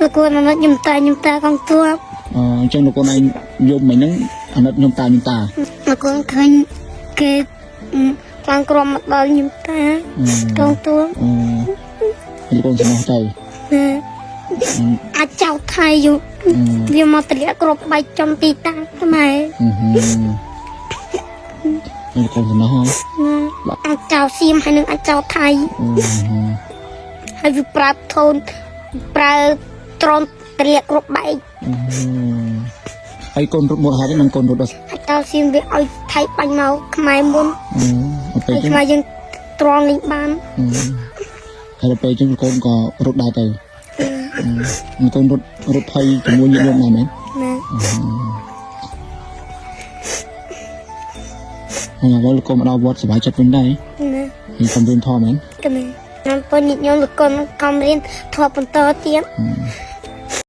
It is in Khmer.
លោកគួរណត់ញឹមតាកងទួអញ្ចឹងលោកកូនឯងយំមិញហ្នឹងអាណិតខ្ញុំតាលោកគួរឃើញគេខ្លាំងក្រមមកដល់ញឹមតាកងទួលោកកូនសំណោះទៅអាចចៅថៃយូវាមកទម្លាក់គ្រប់បែកចំទីតាំងម៉ែលោកកូនសំណោះអាចចៅសៀមហើយនឹងអាចចៅថៃហើយវាប្រាប់ធូនប្រើត្រង់ទម្លាក់គ្រប់បែកហើយកូនរត់មកហើយនឹងកូនរត់ដល់អាចចៅសៀមវាឲ្យថៃបាញ់មកខ្មែរមុនហើយខ្មែរយើងត្រង់នេះបានហើយទៅពេលចឹងកូនក៏រត់ដែរទៅកូនរត់ភ័យជាមួយញាតិញោមដែរមែនហើយឥឡូវលោកកូនមកដល់វត្តសុបាយចិត្តវិញដែរហើយកំរៀនធម៌មែនកំរៀនខ្ញុំពើញាតិញោមលោកកូនកំរៀនធម៌បន្តទៀត